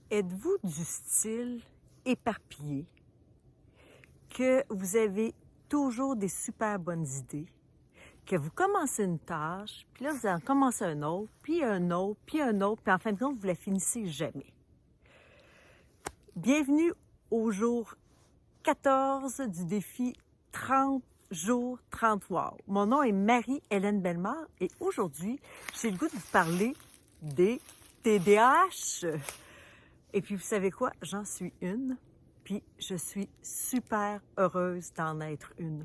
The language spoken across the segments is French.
Êtes-vous du style éparpillé, que vous avez toujours des super bonnes idées, que vous commencez une tâche, puis là, vous en commencez un autre, puis un autre, puis un autre, puis en fin de compte, vous la finissez jamais? Bienvenue au jour 14 du défi 30 jours 30 wow. Mon nom est Marie-Hélène Bellemare et aujourd'hui, j'ai le goût de vous parler des TDAH. Et puis, vous savez quoi? J'en suis une, puis je suis super heureuse d'en être une.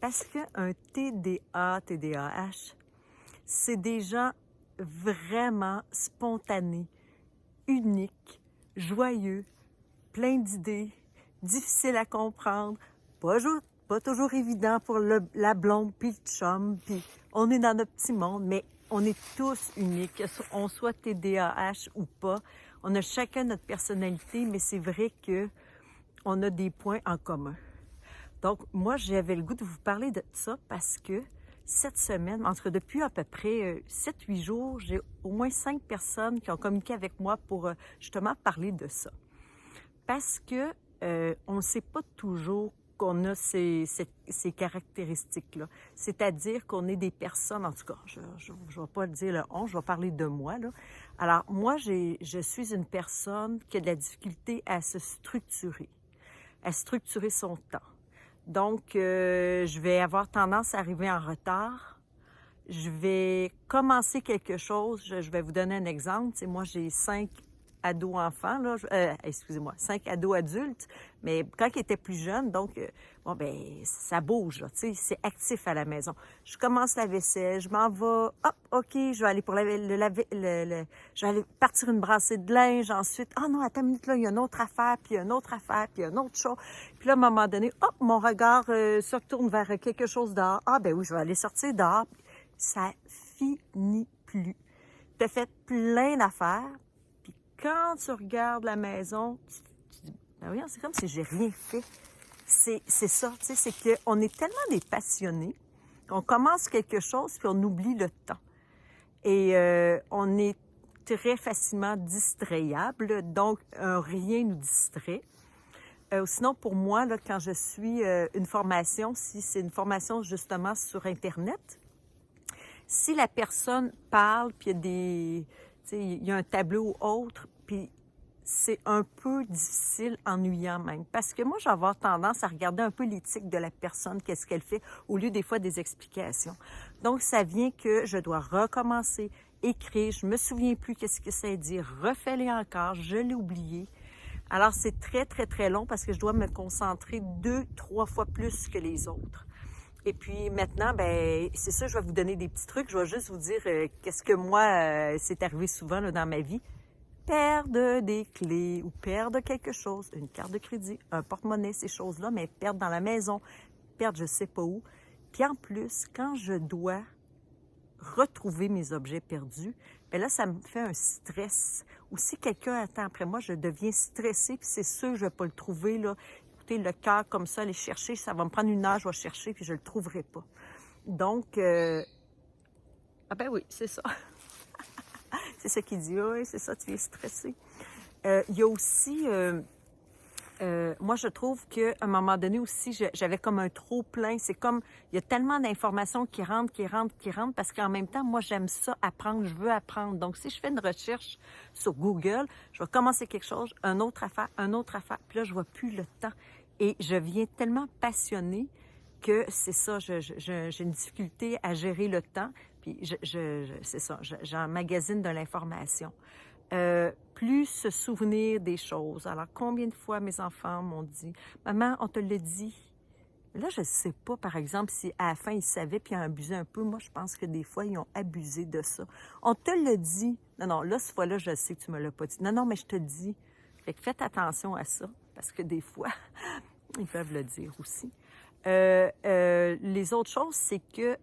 Parce qu'un TDA, TDAH, c'est des gens vraiment spontanés, uniques, joyeux, pleins d'idées, difficiles à comprendre, pas toujours évident pour la blonde puis le chum, puis on est dans notre petit monde, mais on est tous uniques, qu'on soit TDAH ou pas. On a chacun notre personnalité, mais c'est vrai que on a des points en commun. Donc, moi, j'avais le goût de vous parler de ça parce que cette semaine, en tout cas depuis à peu près 7-8 jours, j'ai au moins 5 personnes qui ont communiqué avec moi pour justement parler de ça. Parce que on ne sait pas toujours qu'on a ces caractéristiques-là. C'est-à-dire qu'on est des personnes, en tout cas, je ne vais pas le dire le on, je vais parler de moi, là. Alors, moi, je suis une personne qui a de la difficulté à se structurer son temps. Donc, je vais avoir tendance à arriver en retard. Je vais commencer quelque chose. Je vais vous donner un exemple. Tu sais, moi, j'ai 5 ados enfants, là, excusez-moi, 5 ados adultes, mais quand ils étaient plus jeunes, donc, bon, ben, ça bouge, là, tu sais, c'est actif à la maison. Je commence la vaisselle, je m'en vais, hop, OK, je vais aller pour je vais aller partir une brassée de linge, ensuite, oh non, attends une minute, là, il y a une autre affaire, puis une autre affaire, puis une autre chose. Puis là, à un moment donné, hop, mon regard se retourne vers quelque chose dehors. Ah, ben oui, je vais aller sortir dehors. Ça finit plus. Tu as fait plein d'affaires, quand tu regardes la maison, tu dis, ben voyons, c'est comme si j'ai rien fait. C'est ça, tu sais, c'est qu'on est tellement des passionnés qu'on commence quelque chose puis on oublie le temps. Et on est très facilement distrayable, donc rien nous distrait. Sinon, pour moi, là, quand je suis une formation, si c'est une formation justement sur Internet, si la personne parle, puis il y a un tableau ou autre, puis c'est un peu difficile, ennuyant même. Parce que moi, je vais avoir tendance à regarder un peu l'éthique de la personne, qu'est-ce qu'elle fait, au lieu des fois des explications. Donc, ça vient que je dois recommencer, écrire, je me souviens plus qu'est-ce que c'est dire, refais-les encore, je l'ai oublié. Alors, c'est très, très, très long parce que je dois me concentrer 2-3 fois plus que les autres. Et puis maintenant, ben c'est ça, je vais vous donner des petits trucs. Je vais juste vous dire qu'est-ce que moi, c'est arrivé souvent là, dans ma vie. Perdre des clés ou perdre quelque chose, une carte de crédit, un porte-monnaie, ces choses-là, mais perdre dans la maison, perdre je sais pas où. Puis en plus, quand je dois retrouver mes objets perdus, bien là, ça me fait un stress. Ou si quelqu'un attend après moi, je deviens stressée, puis c'est sûr que je ne vais pas le trouver, là. Écoutez, le cœur comme ça, aller chercher, ça va me prendre une heure, je vais chercher, puis je ne le trouverai pas. Donc, ah ben oui, c'est ça. C'est ça qu'il dit, oui, c'est ça, tu es stressé. Il y a aussi... moi, je trouve qu'à un moment donné aussi, j'avais comme un trop-plein. C'est comme, il y a tellement d'informations qui rentrent, parce qu'en même temps, moi, j'aime ça apprendre, je veux apprendre. Donc, si je fais une recherche sur Google, je vais commencer quelque chose, une autre affaire, puis là, je vois plus le temps. Et je viens tellement passionnée que c'est ça, j'ai une difficulté à gérer le temps, puis c'est ça, j'emmagasine de l'information. Plus se souvenir des choses. Alors, combien de fois mes enfants m'ont dit « Maman, on te l'a dit. » Là, je ne sais pas, par exemple, si à la fin, ils savaient puis ils ont abusé un peu. Moi, je pense que des fois, ils ont abusé de ça. On te l'a dit. Non, non, là, cette fois-là, je sais que tu ne me l'as pas dit. Non, non, mais je te dis. Fait que faites attention à ça, parce que des fois, ils peuvent le dire aussi. Les autres choses, c'est que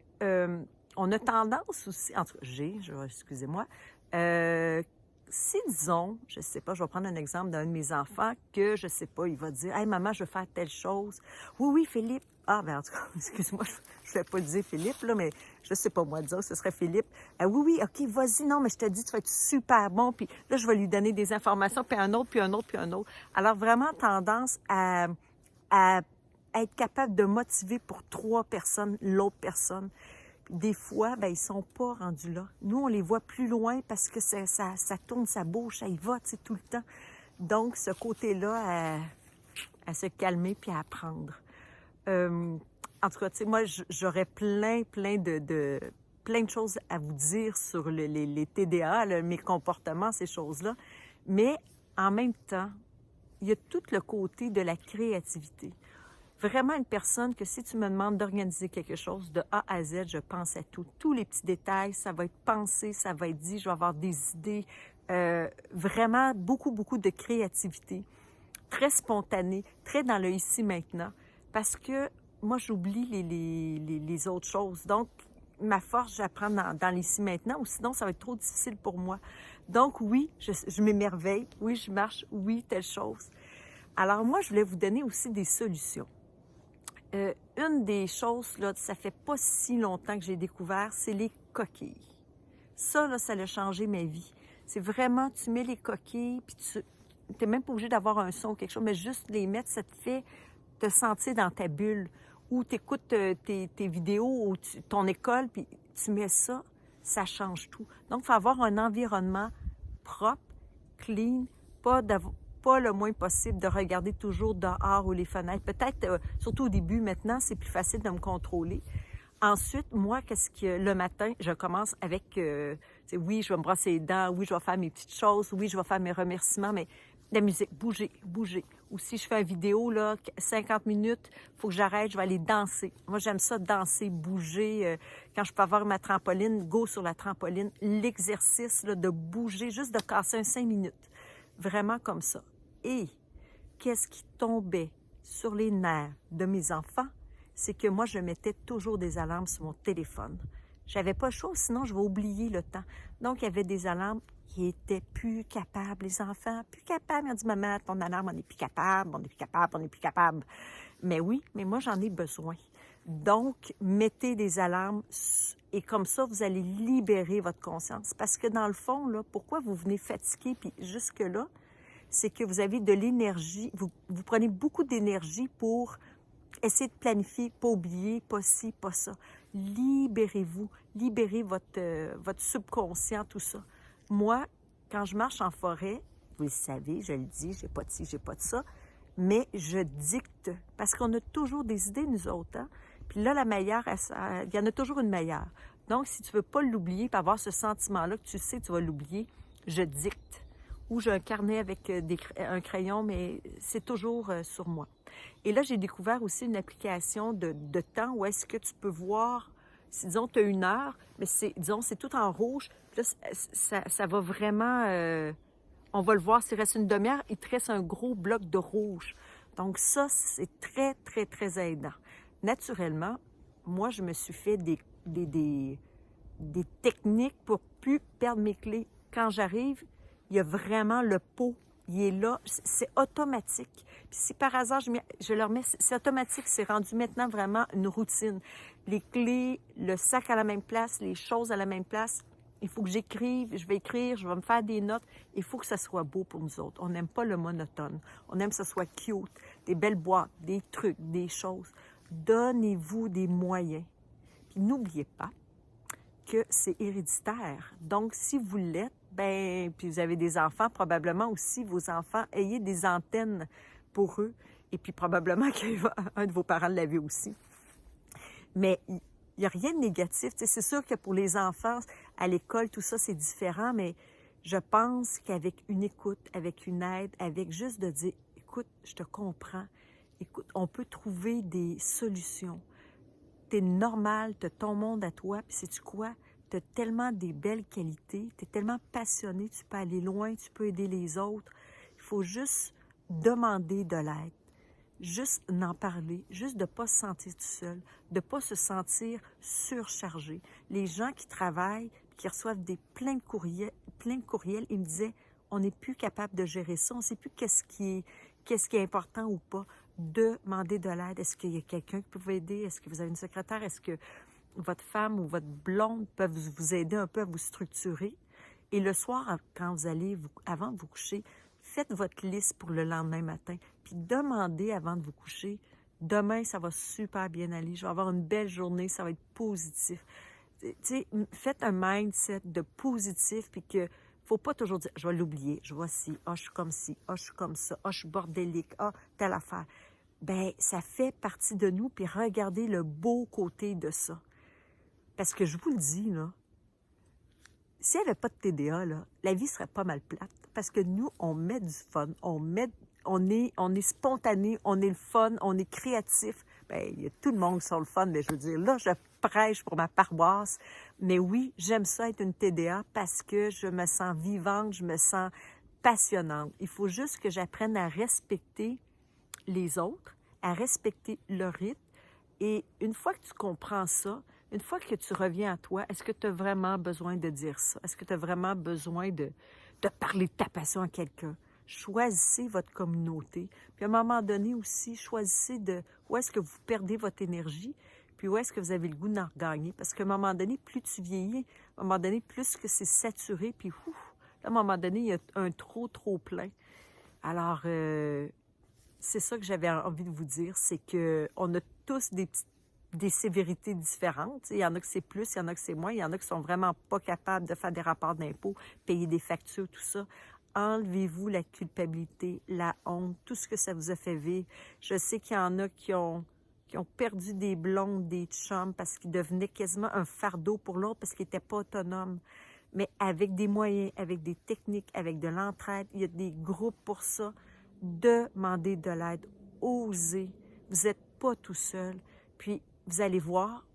on a tendance aussi, en tout cas, excusez-moi, si, disons, je sais pas, je vais prendre un exemple d'un de mes enfants que, je sais pas, il va dire « Hey, maman, je veux faire telle chose. »« Oui, oui, Philippe. » Ah, ben en tout cas, excuse-moi, je ne vais pas dire Philippe, là, mais je sais pas moi dire, ce serait Philippe. Oui, oui, OK, vas-y, non, mais je te dis, tu vas être super bon. Puis là, je vais lui donner des informations, puis un autre, puis un autre, puis un autre. Alors, vraiment tendance à être capable de motiver pour 3 personnes l'autre personne. Des fois, ben, ils sont pas rendus là. Nous, on les voit plus loin parce que ça tourne, ça bouge, ça y va, tu sais, tout le temps. Donc, ce côté-là, à se calmer puis à apprendre. En tout cas, tu sais, moi, j'aurais plein de choses à vous dire sur les TDA, là, mes comportements, ces choses-là. Mais en même temps, il y a tout le côté de la créativité. Vraiment une personne que si tu me demandes d'organiser quelque chose de A à Z, je pense à tout. Tous les petits détails, ça va être pensé, ça va être dit, je vais avoir des idées. Vraiment beaucoup de créativité. Très spontanée, très dans le ici maintenant. Parce que moi, j'oublie les autres choses. Donc, ma force, j'apprends dans l'ici maintenant, ou sinon, ça va être trop difficile pour moi. Donc, oui, je m'émerveille. Oui, je marche. Oui, telle chose. Alors, moi, je voulais vous donner aussi des solutions. Une des choses, là, ça fait pas si longtemps que j'ai découvert, c'est les coquilles. Ça, là, ça a changé ma vie. C'est vraiment, tu mets les coquilles, puis tu n'es même pas obligé d'avoir un son ou quelque chose, mais juste les mettre, ça te fait te sentir dans ta bulle. Ou tu écoutes tes vidéos ou ton école, puis tu mets ça, ça change tout. Donc, il faut avoir un environnement propre, clean, pas le moins possible de regarder toujours dehors ou les fenêtres. Peut-être, surtout au début, maintenant, c'est plus facile de me contrôler. Ensuite, moi, le matin, je commence avec, oui, je vais me brosser les dents, oui, je vais faire mes petites choses, oui, je vais faire mes remerciements, mais la musique, bouger. Ou si je fais une vidéo, là, 50 minutes, il faut que j'arrête, je vais aller danser. Moi, j'aime ça, danser, bouger. Quand je peux avoir ma trampoline, go sur la trampoline. L'exercice, là, de bouger, juste de casser 5 minutes. Vraiment comme ça. Et qu'est-ce qui tombait sur les nerfs de mes enfants? C'est que moi, je mettais toujours des alarmes sur mon téléphone. J'avais pas le choix, sinon je vais oublier le temps. Donc, il y avait des alarmes qui étaient plus capables, les enfants, plus capables. Ils ont dit, maman, ton alarme, on n'est plus capable, on n'est plus capable, on n'est plus capable. Mais oui, mais moi, j'en ai besoin. Donc, mettez des alarmes et comme ça, vous allez libérer votre conscience. Parce que dans le fond, là, pourquoi vous venez fatigué, puis jusque-là, c'est que vous avez de l'énergie, vous prenez beaucoup d'énergie pour essayer de planifier, pas oublier, pas ci, pas ça. Libérez-vous, libérez votre subconscient, tout ça. Moi, quand je marche en forêt, vous le savez, je le dis, j'ai pas de ci, j'ai pas de ça, mais je dicte, parce qu'on a toujours des idées, nous autres, hein? Puis là, la meilleure, il y en a toujours une meilleure. Donc, si tu veux pas l'oublier, puis avoir ce sentiment-là que tu sais que tu vas l'oublier, je dicte. Ou j'ai un carnet avec un crayon, mais c'est toujours sur moi. Et là, j'ai découvert aussi une application de temps où est-ce que tu peux voir, si disons, tu as 1 heure, mais c'est tout en rouge. Puis là, ça va vraiment, on va le voir, s'il reste une demi-heure, il te reste un gros bloc de rouge. Donc ça, c'est très aidant. Naturellement, moi, je me suis fait des techniques pour plus perdre mes clés. Quand j'arrive, il y a vraiment le pot, il est là, c'est automatique. Puis si par hasard, je le remets, c'est automatique, c'est rendu maintenant vraiment une routine. Les clés, le sac à la même place, les choses à la même place, il faut que j'écrive, je vais écrire, je vais me faire des notes. Il faut que ça soit beau pour nous autres. On n'aime pas le monotone. On aime que ça soit cute, des belles boîtes, des trucs, des choses. Donnez-vous des moyens. Puis n'oubliez pas que c'est héréditaire. Donc, si vous l'êtes, ben, puis vous avez des enfants, probablement aussi, vos enfants, ayez des antennes pour eux. Et puis, probablement qu'un de vos parents l'avait aussi. Mais il n'y a rien de négatif. Tu sais, c'est sûr que pour les enfants, à l'école, tout ça, c'est différent, mais je pense qu'avec une écoute, avec une aide, avec juste de dire, écoute, je te comprends. Écoute, on peut trouver des solutions. T'es normal, t'as ton monde à toi, puis sais-tu quoi? T'as tellement des belles qualités, t'es tellement passionné, tu peux aller loin, tu peux aider les autres. Il faut juste demander de l'aide, juste en parler, juste de ne pas se sentir tout seul, de ne pas se sentir surchargé. Les gens qui travaillent, qui reçoivent plein de plein de courriels. Ils me disaient, on n'est plus capable de gérer ça. On ne sait plus qu'est-ce qui est important ou pas. Demandez de l'aide. Est-ce qu'il y a quelqu'un qui peut vous aider? Est-ce que vous avez une secrétaire? Est-ce que votre femme ou votre blonde peuvent vous aider un peu à vous structurer? Et le soir, quand vous allez, avant de vous coucher, faites votre liste pour le lendemain matin. Puis demandez avant de vous coucher, demain, ça va super bien aller. Je vais avoir une belle journée, ça va être positif. Tu sais, faites un mindset de positif, puis que faut pas toujours dire, je vais l'oublier, je vois ci, je suis comme ci, je suis comme ça, je suis bordélique, telle affaire. Ben, ça fait partie de nous, puis regardez le beau côté de ça. Parce que je vous le dis, là, s'il n'y avait pas de TDA, là, la vie serait pas mal plate. Parce que nous, on met du fun, on est spontané, on est le fun, on est créatif. Bien, il y a tout le monde qui sont le fun, mais je veux dire, là, je prêche pour ma paroisse. Mais oui, j'aime ça être une TDA parce que je me sens vivante, je me sens passionnante. Il faut juste que j'apprenne à respecter les autres, à respecter leur rythme. Et une fois que tu comprends ça, une fois que tu reviens à toi, est-ce que tu as vraiment besoin de dire ça? Est-ce que tu as vraiment besoin de parler de ta passion à quelqu'un? Choisissez votre communauté. Puis à un moment donné aussi, choisissez où est-ce que vous perdez votre énergie, puis où est-ce que vous avez le goût d'en regagner. Parce qu'à un moment donné, plus tu vieillis, à un moment donné, plus que c'est saturé, puis à un moment donné, il y a un trop plein. Alors, c'est ça que j'avais envie de vous dire, c'est qu'on a tous des sévérités différentes. Il y en a que c'est plus, il y en a que c'est moins, il y en a qui sont vraiment pas capables de faire des rapports d'impôts, payer des factures, tout ça. Enlevez-vous la culpabilité, la honte, tout ce que ça vous a fait vivre. Je sais qu'il y en a qui ont perdu des blondes, des chums, parce qu'ils devenaient quasiment un fardeau pour l'autre, parce qu'ils n'étaient pas autonomes. Mais avec des moyens, avec des techniques, avec de l'entraide, il y a des groupes pour ça. Demandez de l'aide, osez. Vous n'êtes pas tout seul. Puis, vous allez voir,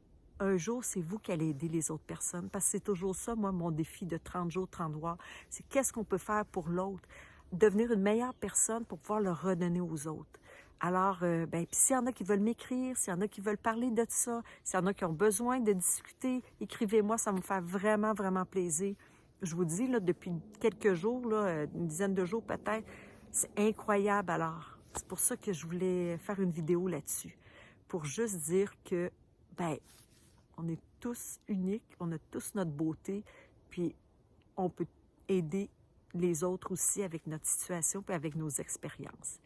un jour, c'est vous qui allez aider les autres personnes. Parce que c'est toujours ça, moi, mon défi de 30 jours, 30 mois. C'est qu'est-ce qu'on peut faire pour l'autre? Devenir une meilleure personne pour pouvoir le redonner aux autres. Alors, puis s'il y en a qui veulent m'écrire, s'il y en a qui veulent parler de ça, s'il y en a qui ont besoin de discuter, écrivez-moi, ça me fait vraiment, vraiment plaisir. Je vous dis, là, depuis quelques jours, là, une dizaine de jours peut-être, c'est incroyable. Alors, c'est pour ça que je voulais faire une vidéo là-dessus. Pour juste dire que, on est tous uniques, on a tous notre beauté, puis on peut aider les autres aussi avec notre situation puis avec nos expériences.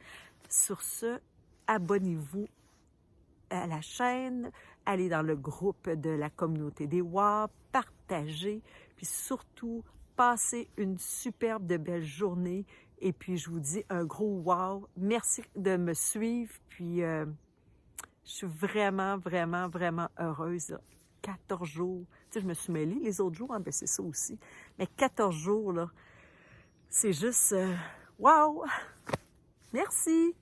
Sur ce, abonnez-vous à la chaîne, allez dans le groupe de la communauté des WOW, partagez, puis surtout, passez une superbe de belle journée. Et puis, je vous dis un gros wow. Merci de me suivre, puis je suis vraiment, vraiment, vraiment heureuse. Là. 14 jours. Tu sais, je me suis mêlée les autres jours, c'est ça aussi. Mais 14 jours, là, c'est juste wow! Merci!